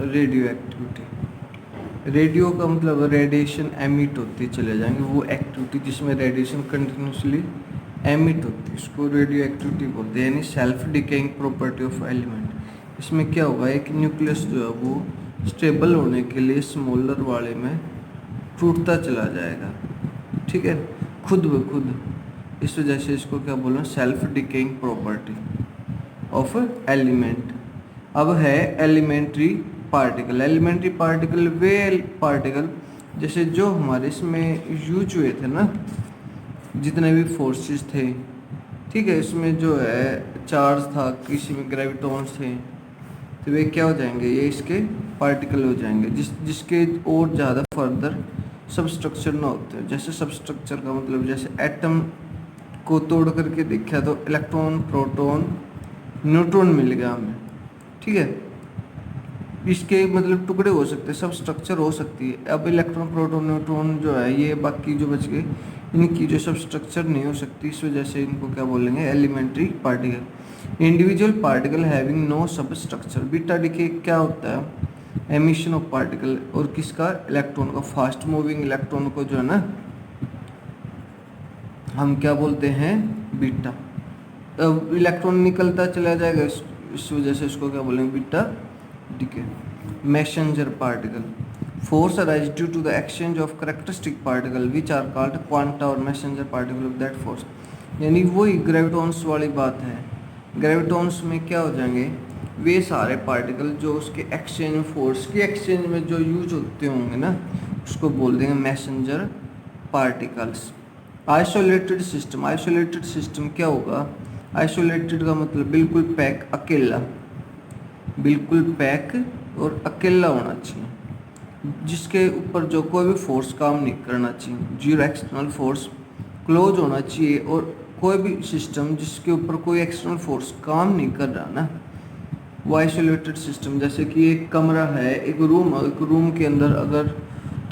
Radio activity. Radio का मतलब radiation emit होती चले जाएंगे, वो एक्टिविटी जिसमें रेडिएशन कंटिन्यूसली एमिट होती है उसको रेडियो एक्टिविटी बोलते हैं। यानी self decaying property of element. इसमें क्या होगा, एक न्यूक्लियस जो है वो स्टेबल होने के लिए स्मॉलर वाले में टूटता चला जाएगा, ठीक है, खुद ब खुद। इस वजह से इसको क्या बोलना, self decaying property of element. अब है एलिमेंट्री पार्टिकल। एलिमेंट्री पार्टिकल वे पार्टिकल जैसे जो हमारे इसमें यूज हुए थे ना, जितने भी फोर्सेस थे, ठीक है, इसमें जो है चार्ज था, किसी में ग्रेविटॉन्स थे, तो वे क्या हो जाएंगे, ये इसके पार्टिकल हो जाएंगे जिसके और ज़्यादा फर्दर सब स्ट्रक्चर ना होते हैं। जैसे सब स्ट्रक्चर का मतलब जैसे एटम को तोड़ करके देखा तो इलेक्ट्रॉन, प्रोटॉन, न्यूट्रॉन मिल गया हमें, ठीक है। इसके मतलब टुकड़े हो सकते हैं, सब स्ट्रक्चर हो सकती है। अब इलेक्ट्रॉन, प्रोटॉन, न्यूट्रॉन जो है ये बाकी जो बच गए, इनकी जो सब स्ट्रक्चर नहीं हो सकती, इस वजह से इनको क्या बोलेंगे, elementary particle. Individual particle having no sub structure. Beta decay क्या होता है, एमिशन ऑफ पार्टिकल, और किसका, इलेक्ट्रॉन का। फास्ट मूविंग इलेक्ट्रॉन को जो है ना हम क्या बोलते हैं, बीटा। अब इलेक्ट्रॉन निकलता चला जाएगा, इस वजह से इसको क्या बोलेंगे, beta decay. Messenger particle. Force arise due to the exchange of characteristic particle which are called quanta और messenger particle of that force. यानी वही ग्रेविटॉन्स वाली बात है। ग्रेविटॉन्स में क्या हो जाएंगे, वे सारे पार्टिकल जो उसके एक्सचेंज में, फोर्स की एक्सचेंज में जो यूज होते होंगे ना, उसको बोल देंगे messenger particles. Isolated system. Isolated system क्या होगा, आइसोलेटेड का मतलब बिल्कुल पैक, अकेला, बिल्कुल पैक और अकेला होना चाहिए, जिसके ऊपर जो कोई भी फोर्स काम नहीं करना चाहिए, जीरो एक्सटर्नल फोर्स, क्लोज होना चाहिए। और कोई भी सिस्टम जिसके ऊपर कोई एक्सटर्नल फोर्स काम नहीं कर रहा ना, वो आइसोलेटेड सिस्टम। जैसे कि एक कमरा है, एक रूम के अंदर अगर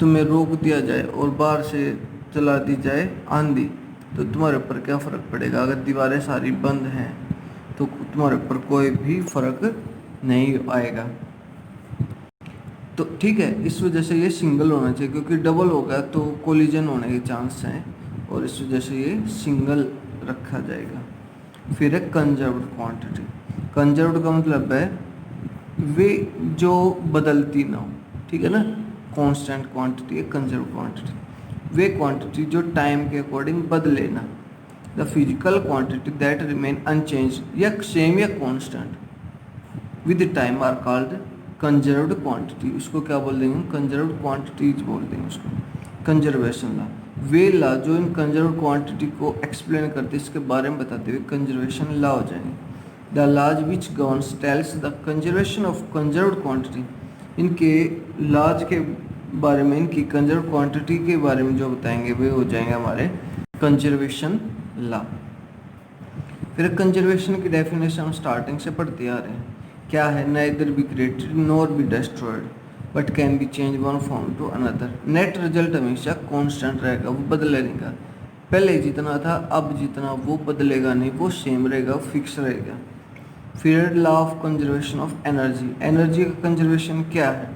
तुम्हें रोक दिया जाए और बाहर से चला दी जाए आंधी, तो तुम्हारे ऊपर क्या फ़र्क पड़ेगा। अगर दीवारें सारी बंद हैं तो तुम्हारे ऊपर कोई भी फर्क नहीं आएगा। तो ठीक है, इस वजह से ये सिंगल होना चाहिए, क्योंकि डबल होगा तो कोलिजन होने के चांस हैं, और इस वजह से ये सिंगल रखा जाएगा। फिर है कंजर्व्ड क्वांटिटी। कंजर्व्ड का मतलब है वे जो बदलती ना हो, ठीक है ना, कांस्टेंट क्वांटिटी है कंजर्व्ड क्वांटिटी। वे क्वांटिटी जो टाइम के अकॉर्डिंग बदले ना। The physical quantity that remain unchanged, या सेम या constant with time are called conserved quantity. उसको क्या बोल देंगे, कंजर्व्ड क्वांटिटीज बोल देंगे उसको। कंजर्वेशन ला, वे ला जो इन कंजर्व्ड क्वांटिटी को एक्सप्लेन करते, इसके बारे में बताते हुए कंजर्वेशन ला हो जाएंगे। The laws which governs tells the conservation of conserved quantity. इनके लॉज के बारे में, इनकी कंजर्व क्वांटिटी के बारे में जो बताएंगे वे हो जाएंगे हमारे कंजर्वेशन लॉ। फिर कंजर्वेशन की डेफिनेशन हम स्टार्टिंग से पढ़ते आ रहे हैं। क्या है, neither be created nor be destroyed but can be change one form to another. Net result हमेशा कांस्टेंट रहेगा, वो बदलेगा। पहले जितना था अब जितना, वो बदलेगा नहीं, वो सेम रहेगा, फिक्स रहेगा। फिर law of conservation of energy. Energy का कंजर्वेशन क्या है,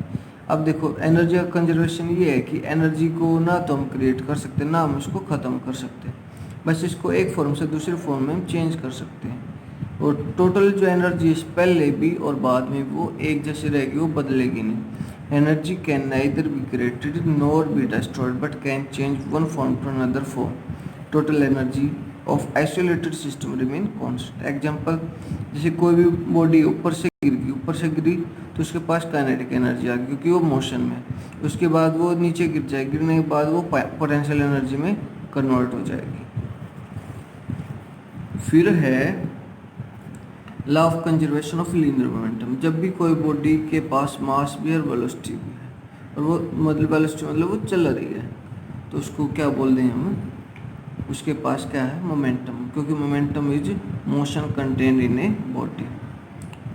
अब देखो एनर्जी का कंजर्वेशन ये है कि एनर्जी को ना तो हम क्रिएट कर सकते, ना हम इसको ख़त्म कर सकते, बस इसको एक फॉर्म से दूसरे फॉर्म में हम चेंज कर सकते हैं। और टोटल जो एनर्जी है पहले भी और बाद में वो एक जैसी रहेगी, वो बदलेगी नहीं। Energy can neither be created nor be destroyed but can change one form to another form. Total energy of isolated system remain constant. Example, जैसे कोई भी बॉडी ऊपर से गिरी तो उसके पास काइनेटिक एनर्जी आ गई क्योंकि वो मोशन में, उसके बाद वो नीचे गिर जाएगी, गिरने के बाद वो पोटेंशियल एनर्जी में कन्वर्ट हो जाएगी। फिर है law of conservation of linear momentum. जब भी कोई बॉडी के पास मास भी है और वेलोसिटी भी है, और वो मतलब वेलोसिटी मतलब वो चल रही है, तो उसको क्या बोल दें हम, उसके पास क्या है, मोमेंटम, क्योंकि momentum is motion contained in a body.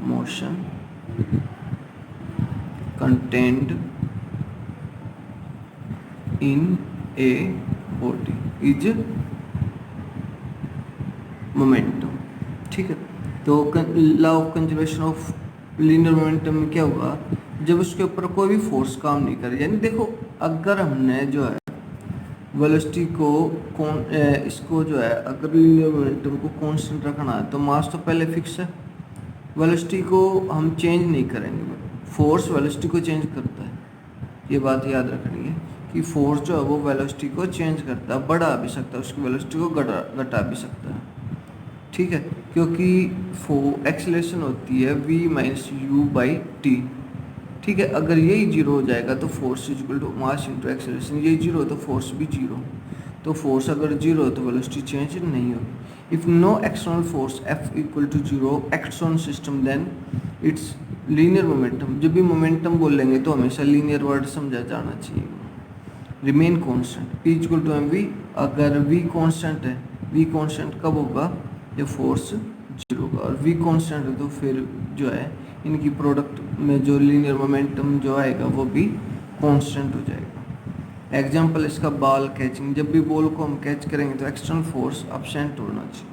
Motion contained in a body is momentum, ठीक है। तो law of conservation of linear momentum में क्या होगा, जब उसके ऊपर कोई भी फोर्स काम नहीं करे। यानी देखो अगर हमने जो है वेलोसिटी को इसको जो है अगर लीनियर मोमेंटम को कांस्टेंट रखना है तो मास तो पहले फिक्स है, वेलोसिटी को हम चेंज नहीं करेंगे। फोर्स वेलोसिटी को चेंज करता है, ये बात याद रखनी है कि फोर्स जो है वो वेलोसिटी को चेंज करता है, बढ़ा भी सकता है उसकी वेलोसिटी को, घटा भी सकता है। ठीक है, क्योंकि एक्सेलरेशन होती है v minus u by t. ठीक है, अगर यही जीरो हो जाएगा तो force is equal to mass into acceleration, यही जीरो हो तो फोर्स भी जीरो। तो फोर्स अगर जीरो हो तो वेलोसिटी चेंज नहीं होगी। If no external force F equal to zero acts on system then its linear momentum. जब भी मोमेंटम बोलेंगे तो हमेशा लीनियर वर्ड समझा जाना चाहिए। Remain constant p equal to m v. अगर वी कांस्टेंट है, वी कांस्टेंट कब होगा जब फोर्स जीरो होगा, और वी कांस्टेंट है तो फिर जो है इनकी प्रोडक्ट में जो लीनियर मोमेंटम जो आएगा वो भी कांस्टेंट हो जाएगा। एग्जांपल इसका बॉल कैचिंग, जब भी बॉल को हम कैच करेंगे तो एक्सटर्नल फोर्स अब्सेंट होना चाहिए।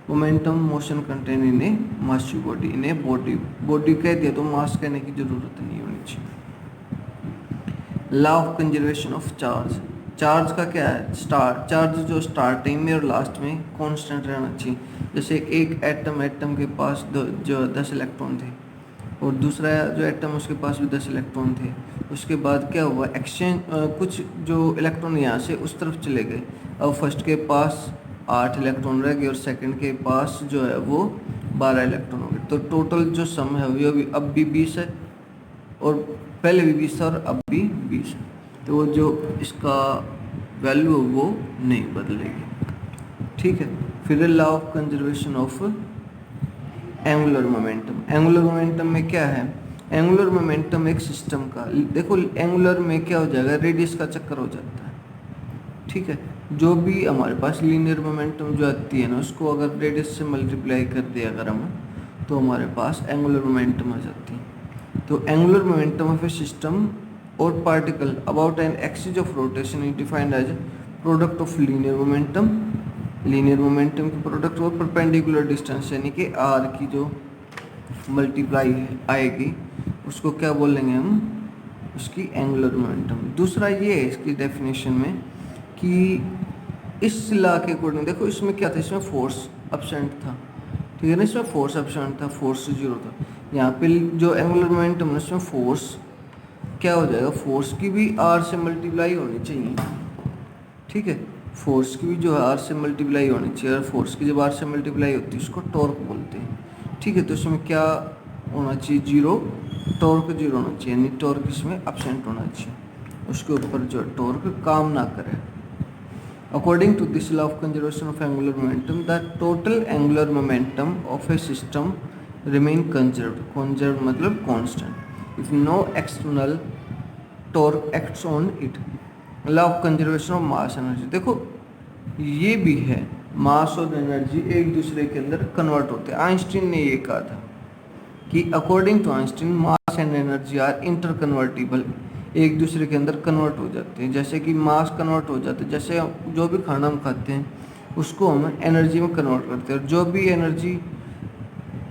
Momentum motion contain in A mass body, in a body कह दिया तो मास कहने की जरूरत नहीं होनी चाहिए। Law of conservation of charge, charge का क्या है, चार्ज जो स्टार्टिंग में और लास्ट में कांस्टेंट रहना चाहिए। जैसे एक एटम के पास जो 10 इलेक्ट्रॉन थे और दूसरा जो एटम उसके पास भी 10 इलेक्ट्रॉन थे, उसके बाद क्या हुआ एक्सचेंज, कुछ जो इलेक्ट्रॉन यहाँ से उस तरफ चले गए। अब फर्स्ट के पास 8 इलेक्ट्रॉन रह गए और सेकंड के पास जो है वो 12 इलेक्ट्रॉन हो गए। तो टोटल जो सम है वो भी अब भी 20 है, और पहले भी 20 और अब भी 20 है। तो वो जो इसका वैल्यू है वो नहीं बदलेगी। ठीक है, फिर law of conservation of angular momentum. Angular momentum में क्या है, एंगुलर मोमेंटम एक सिस्टम का, देखो एंगुलर में क्या हो जाएगा, रेडियस का चक्कर हो जाता है। ठीक है, जो भी हमारे पास लीनियर मोमेंटम जो आती है ना उसको अगर रेडियस से मल्टीप्लाई कर दिया अगर हम, तो हमारे पास एंगुलर मोमेंटम आ जाती है। तो angular momentum of a system और particle about an axis of rotation is defined as product of linear momentum, linear momentum की प्रोडक्ट और परपेंडिकुलर डिस्टेंस यानी कि आर की जो मल्टीप्लाई आएगी उसको क्या बोलेंगे हम, उसकी एंगुलर मोमेंटम। दूसरा ये है इसकी डेफिनेशन में कि इस लॉ के अकॉर्डिंग देखो इसमें क्या था, इसमें फोर्स अब्सेंट था। ठीक है ना, इसमें फोर्स अब्सेंट था, फोर्स जीरो था। यहाँ पे जो एंगुलर मोमेंटम है उसमें फोर्स क्या हो जाएगा, फोर्स की भी आर से मल्टीप्लाई होनी चाहिए। ठीक है, फोर्स की भी जो है आर से मल्टीप्लाई होनी चाहिए, और फोर्स की जब आर से मल्टीप्लाई होती है उसको टॉर्क बोलते हैं। ठीक है, तो इसमें क्या होना चाहिए, जीरो, टॉर्क जीरो होना चाहिए, यानी टॉर्क इसमें अब्सेंट होना चाहिए, उसके ऊपर जो टॉर्क काम ना करे। According to this law of conservation of angular momentum the total angular momentum of a system remain conserved मतलब constant if no external torque acts on it. Law of conservation of mass energy, देखो ये भी है, मास और energy एक दूसरे के अंदर कन्वर्ट होते हैं। आइंस्टीन ने ये कहा था कि according to Einstein mass and energy are interconvertible, एक दूसरे के अंदर कन्वर्ट हो जाते हैं। जैसे कि मास कन्वर्ट हो जाते हैं, जैसे जो भी खाना हम खाते हैं उसको हम एनर्जी में कन्वर्ट करते हैं, और जो भी एनर्जी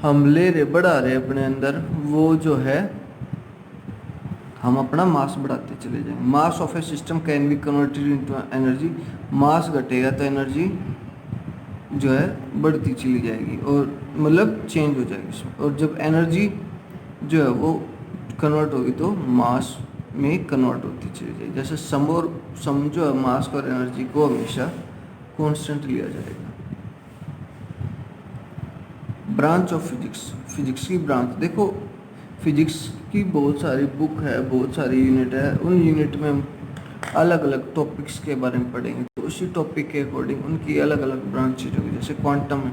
हम ले रहे बढ़ा रहे अपने अंदर वो जो है हम अपना मास बढ़ाते चले जाएंगे। Mass of a system can be converted into energy, mass घटेगा तो एनर्जी जो है बढ़ती चली जाएगी और मतलब चेंज हो जाएगी इसमें, और जब एनर्जी जो है वो कन्वर्ट होगी तो मास में कन्वर्ट होती चली जाएगी। जैसे सम जो है मास और एनर्जी को हमेशा कांस्टेंट लिया जाएगा। ब्रांच ऑफ फिजिक्स, फिजिक्स की ब्रांच, देखो फिजिक्स की बहुत सारी बुक है, बहुत सारी यूनिट है, उन यूनिट में हम अलग अलग टॉपिक्स के बारे में पढ़ेंगे, तो उसी टॉपिक के अकॉर्डिंग उनकी अलग अलग ब्रांचेज होगी। जैसे क्वांटम है,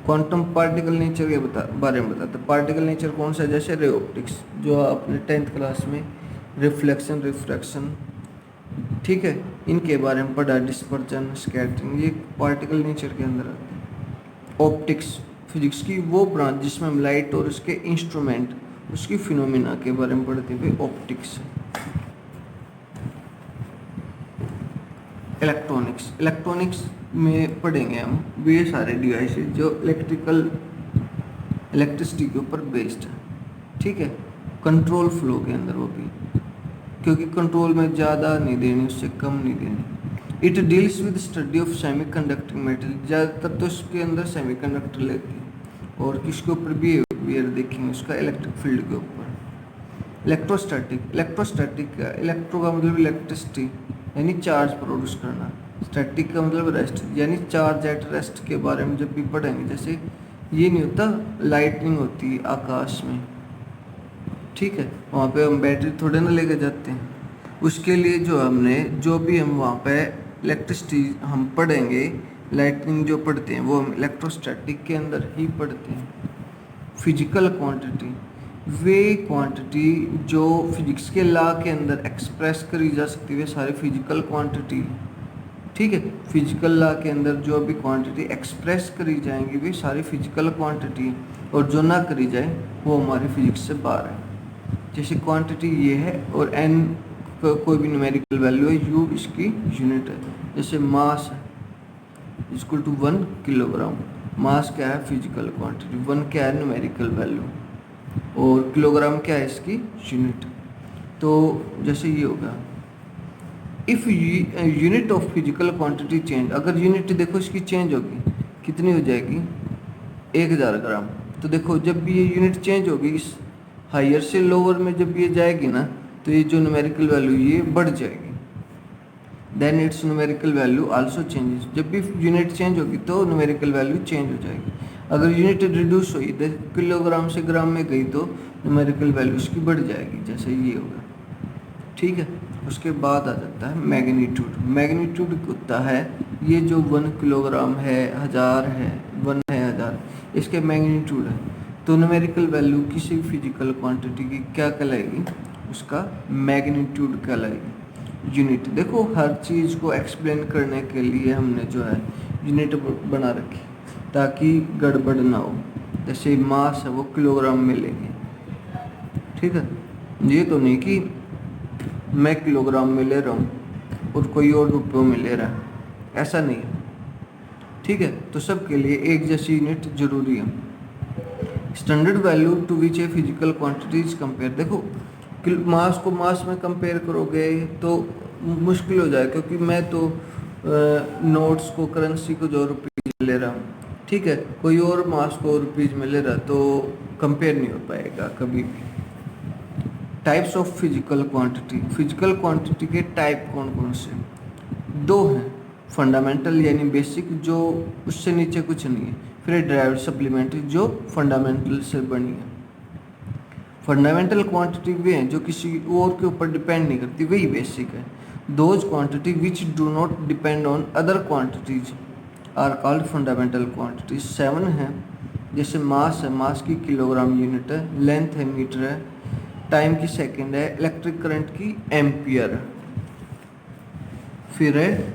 क्वांटम पार्टिकल नेचर के बारे में बताता है। पार्टिकल नेचर कौन सा है, जैसे रे ऑप्टिक्स जो आपने 10th क्लास में रिफ्लेक्शन रिफ्रैक्शन, ठीक है, इनके बारे में पढ़ा, डिस्पर्जन स्कैटरिंग, ये पार्टिकल नेचर के अंदर आते हैं। ऑप्टिक्स फिजिक्स की वो ब्रांच जिसमें हम लाइट और उसके इंस्ट्रूमेंट उसकी फिनोमिना के बारे में पढ़ते हैं, ऑप्टिक्स। इलेक्ट्रॉनिक्स, इलेक्ट्रॉनिक्स में पढ़ेंगे हम ये सारे डिवाइसेस जो इलेक्ट्रिसिटी के ऊपर बेस्ड है। ठीक है, कंट्रोल फ्लो के अंदर, वो भी क्योंकि कंट्रोल में ज़्यादा नहीं देनी, उससे कम नहीं देनी। It deals with study of semi conducting material, ज़्यादातर तो इसके अंदर सेमी कंडक्टर लेती है। और किसके ऊपर बिहेवियर देखेंगे, उसका इलेक्ट्रिक फील्ड के ऊपर। इलेक्ट्रोस्टैटिक, इलेक्ट्रोस्टैटिक का इलेक्ट्रो का मतलब इलेक्ट्रिसिटी यानी चार्ज प्रोड्यूस करना, स्टैटिक का मतलब रेस्ट यानी चार्ज एट रेस्ट के बारे में जब भी पढ़ेंगे। जैसे ये नहीं होता, लाइटनिंग होती है आकाश में, ठीक है, वहाँ पे हम बैटरी थोड़े ना लेके जाते हैं, उसके लिए जो भी हम वहाँ पे इलेक्ट्रिसिटी हम पढ़ेंगे, लाइटनिंग जो पढ़ते हैं वो हम इलेक्ट्रोस्टैटिक के अंदर ही पढ़ते हैं। फिजिकल क्वांटिटी, वे क्वांटिटी जो फिजिक्स के लॉ के अंदर एक्सप्रेस करी जा सकती है, वे सारी फिजिकल क्वांटिटी, ठीक है। फिजिकल लॉ के अंदर जो भी क्वांटिटी एक्सप्रेस करी जाएंगी वे सारी फिजिकल क्वांटिटी, और जो ना करी जाए वो हमारी फिजिक्स से बाहर है। जैसे क्वांटिटी ये है और एन कोई भी न्यूमेरिकल वैल्यू है, यू इसकी यूनिट है। जैसे मास है इक्वल टू 1 किलोग्राम, मास क्या है फिजिकल क्वांटिटी, 1 क्या है न्यूमेरिकल वैल्यू, और किलोग्राम क्या है इसकी यूनिट। तो जैसे ये होगा, if unit of physical quantity change, अगर यूनिट देखो इसकी चेंज होगी, कितनी हो जाएगी 1000 ग्राम। तो देखो जब भी ये यूनिट चेंज होगी, इस हायर से लोअर में जब ये जाएगी ना, तो ये जो न्यूमेरिकल वैल्यू ये बढ़ जाएगी। Then its numerical value also changes, जब भी यूनिट चेंज होगी तो न्यूमेरिकल वैल्यू चेंज हो जाएगी। अगर यूनिट रिड्यूस हुई, किलोग्राम से ग्राम में गई, तो न्यूमेरिकल वैल्यू इसकी बढ़ जाएगी, जैसे ये होगा, ठीक है। उसके बाद आ जाता है मैग्नीट्यूड। मैग्नीट्यूड होता है ये जो 1 किलोग्राम है, 1000 है, 1 है 1000, इसके मैग्नीट्यूड है। तो न्यूमेरिकल वैल्यू किसी फिजिकल क्वांटिटी की क्या कहलाएगी, उसका मैग्नीट्यूड कहलाएगी। यूनिट देखो, हर चीज़ को एक्सप्लेन करने के लिए हमने जो है यूनिट बना रखी ताकि गड़बड़ ना हो। जैसे मास है वो किलोग्राम में लेंगे, ठीक है। ये तो नहीं कि मैं किलोग्राम में ले रहा हूँ और कोई और रुपयों में ले रहा है, ऐसा नहीं है, ठीक है। तो सबके लिए एक जैसी यूनिट जरूरी है। Standard value to which a physical quantities compare, देखो मास को मास में कंपेयर करोगे तो मुश्किल हो जाए, क्योंकि मैं तो नोट्स को, करेंसी को जो रुपीज में ले रहा हूँ, ठीक है, कोई और मास को रुपीज में ले रहा, तो कंपेयर नहीं हो पाएगा कभी भी। Types of physical quantity, physical quantity के टाइप कौन कौन से, 2 हैं। फंडामेंटल यानी बेसिक, जो उससे नीचे कुछ नहीं है, फिर ड्राइव्ड सप्लीमेंट्री जो फंडामेंटल से बनी है। फंडामेंटल क्वांटिटी वे हैं जो किसी और के ऊपर डिपेंड नहीं करती, वही बेसिक है। Those quantity which do not depend on other quantities are called fundamental quantities. 7 हैं, जैसे मास है, मास की किलोग्राम यूनिट है, लेंथ है मीटर है, टाइम की सेकंड है, इलेक्ट्रिक करंट की एम्पियर है। फिर है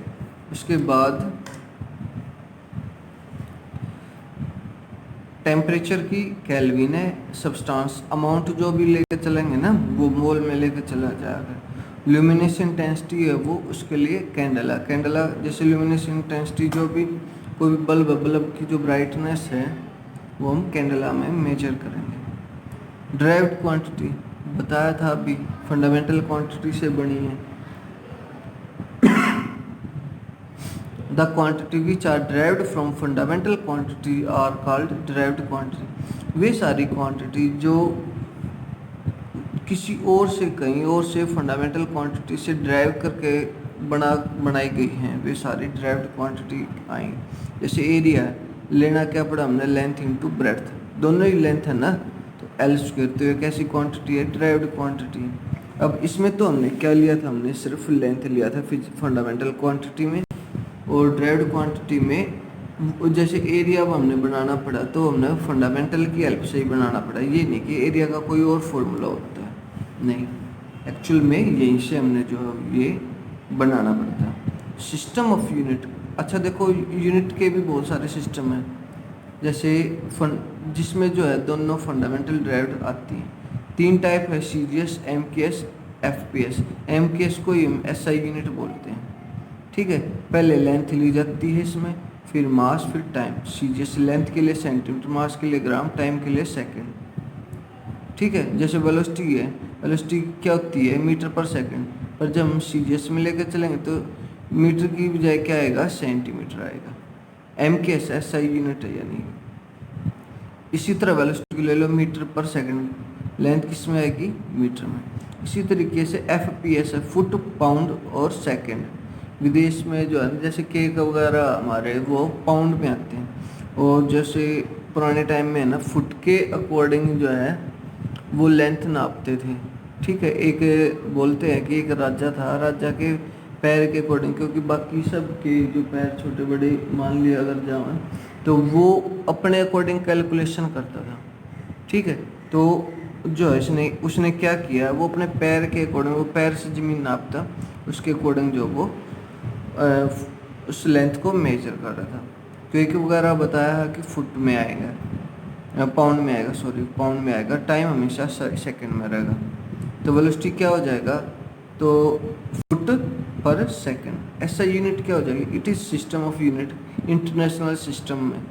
उसके बाद टेम्परेचर की केल्विन है, सब्सटेंस अमाउंट जो भी लेके चलेंगे ना वो मोल में लेके चला जाएगा। ल्यूमिनेस इंटेंसिटी है वो उसके लिए कैंडला, कैंडला जैसे ल्यूमिनेस इंटेंसिटी जो भी कोई भी बल्ब की जो ब्राइटनेस है वो हम कैंडला में मेजर करेंगे। ड्राइव्ड क्वांटिटी बताया था अभी, फंडामेंटल क्वांटिटी से बनी है। The quantity which are derived from fundamental quantity are called derived quantity. वे सारी क्वांटिटी जो किसी और से, कहीं और से फंडामेंटल क्वांटिटी से ड्राइव करके बनाई गई हैं, वे सारी derived क्वांटिटी आई। जैसे एरिया लेना क्या पड़ा हमने, लेंथ इंटू ब्रेड्थ, दोनों ही लेंथ है ना, तो एल स्क्वायर, तो एक ऐसी क्वांटिटी है derived क्वांटिटी। अब इसमें तो हमने क्या लिया था, हमने सिर्फ लेंथ लिया था फंडामेंटल क्वांटिटी में, और ड्राइव्ड क्वांटिटी में जैसे एरिया अब हमने बनाना पड़ा तो हमने फंडामेंटल की हेल्प से ही बनाना पड़ा। ये नहीं कि एरिया का कोई और फॉर्मूला होता है, नहीं, एक्चुअल में यहीं से हमने जो ये बनाना पड़ता है। सिस्टम ऑफ यूनिट, अच्छा देखो यूनिट के भी बहुत सारे सिस्टम हैं, जैसे जिसमें जो है दोनों फंडामेंटल ड्राइव्ड आती हैं। 3 टाइप है, सीजीएस, एमकेएस, एफपीएस। एमकेएस को हम एसआई यूनिट बोलते हैं, ठीक है। पहले लेंथ ली जाती है इसमें, फिर मास, फिर टाइम। सीजीएस लेंथ के लिए सेंटीमीटर, मास के लिए ग्राम, टाइम के लिए सेकंड। ठीक है। जैसे वेलोसिटी है, वेलोसिटी क्या होती है मीटर पर सेकंड, पर जब हम सीजीएस में लेकर चलेंगे तो मीटर की बजाय क्या आएगा, सेंटीमीटर आएगा। एम के एस एसआई यूनिट है यानी। इसी तरह वेलोसिटी ले लो मीटर पर सेकंड, लेंथ किस में आएगी, मीटर में। इसी तरीके से एफ पी एस है, फुट पाउंड और सेकंड। विदेश में जो है जैसे केक वगैरह हमारे वो पाउंड में आते हैं, और जैसे पुराने टाइम में है ना फुट के अकॉर्डिंग जो है वो लेंथ नापते थे। ठीक है। एक बोलते हैं कि एक राजा था, राजा के पैर के अकॉर्डिंग, क्योंकि बाकी सब के जो पैर छोटे बड़े मान लिया अगर जाओ तो वो अपने अकॉर्डिंग कैलकुलेशन करता था। ठीक है। तो जो है उसने क्या किया, वो अपने पैर के अकॉर्डिंग, वो पैर से ज़मीन नापता, उसके अकॉर्डिंग जो वो उस लेंथ को मेजर कर रहा था। क्विक वगैरह बताया कि फुट में आएगा, पाउंड में आएगा, सॉरी पाउंड में आएगा। टाइम हमेशा सेकंड में रहेगा। तो वेलोसिटी क्या हो जाएगा, तो फुट पर सेकंड। ऐसा यूनिट क्या हो जाएगी, it is system of unit international system में,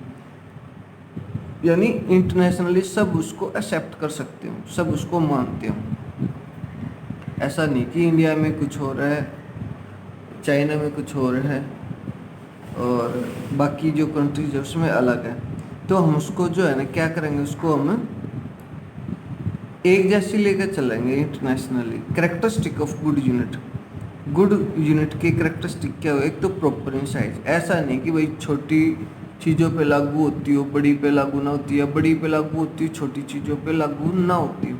यानी इंटरनेशनली सब उसको एक्सेप्ट कर सकते हो, सब उसको मानते हो। ऐसा नहीं कि इंडिया में कुछ हो रहा है, चाइना में कुछ हो रहा है और बाकी जो कंट्रीज है उसमें अलग है। तो हम उसको जो है ना क्या करेंगे, उसको हम एक जैसी लेकर चलेंगे internationally. Characteristic of good unit, good unit की कैरेक्टरिस्टिक क्या हो, एक तो प्रॉपर इन साइज। ऐसा नहीं कि भाई छोटी चीज़ों पे लागू होती हो बड़ी पे लागू ना होती है, बड़ी पे लागू होती हो छोटी चीज़ों पे लागू ना होती हो।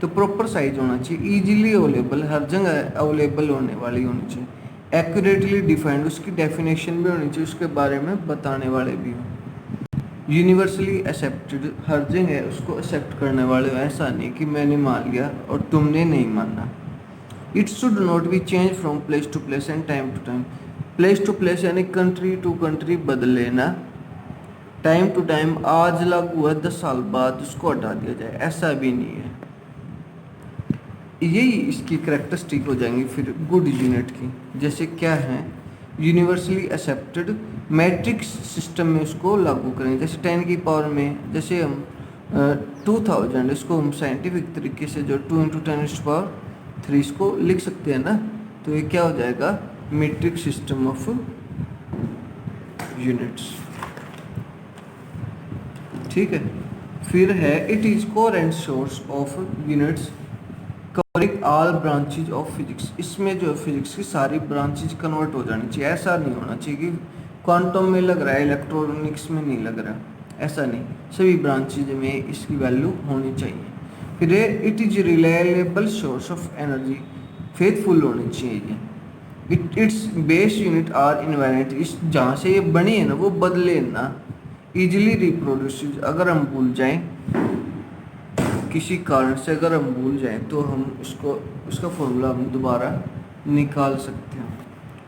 तो प्रॉपर साइज होना चाहिए, इजीली अवेलेबल, हर जगह अवेलेबल होने वाली होनी चाहिए। एक्यूरेटली डिफाइंड, उसकी डेफिनेशन भी होनी चाहिए, उसके बारे में बताने वाले भी हो। यूनिवर्सली एक्सेप्टेड, हर जगह उसको एक्सेप्ट करने वाले हो। ऐसा नहीं कि मैंने मान लिया और तुमने नहीं मानना। It should not be change from place to place and time to time. Place to place यानी कंट्री टू कंट्री बदले ना, टाइम टू टाइम आज लागू हुआ 10 साल बाद उसको हटा दिया जाए, ऐसा भी नहीं है। यही इसकी कैरेक्टरिस्टिक हो जाएंगी फिर गुड यूनिट की। जैसे क्या है, यूनिवर्सली एक्सेप्टेड मैट्रिक्स सिस्टम में उसको लागू करेंगे। जैसे 10 की पावर में, जैसे हम 2000 इसको हम साइंटिफिक तरीके से जो 2 × 10⁻³ इसको लिख सकते हैं ना, तो ये क्या हो जाएगा, मीट्रिक सिस्टम ऑफ यूनिट्स। ठीक है। फिर है it is coherent source of units covering all branches of physics. इसमें जो फिजिक्स की सारी ब्रांचेज कन्वर्ट हो जानी चाहिए। ऐसा नहीं होना चाहिए कि क्वांटम में लग रहा है इलेक्ट्रॉनिक्स में नहीं लग रहा, ऐसा नहीं, सभी ब्रांचेज में इसकी वैल्यू होनी चाहिए। फिर it is reliable source of energy, faithful होनी चाहिए। Its base unit are invariant, इस जहाँ से ये बनी है ना वो बदले ना, इजीली रिप्रोड्यूस। अगर हम भूल जाएं किसी कारण से, अगर हम भूल जाएं तो हम उसका फॉर्मूला हम दोबारा निकाल सकते हैं।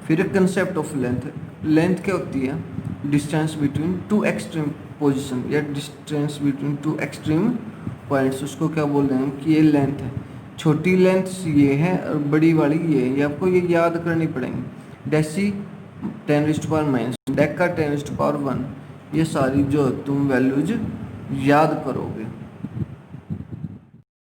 फिर कंसेप्ट ऑफ लेंथ, लेंथ क्या होती है, distance between two extreme position या distance between two extreme points. उसको क्या बोल रहे हैं कि ये लेंथ है, छोटी लेंथ ये है और बड़ी वाली ये है। ये आपको ये याद करनी पड़ेंगी। डेसी 10⁻⁻, डेका 10⁻⁻1, ये सारी जो तुम वैल्यूज याद करोगे।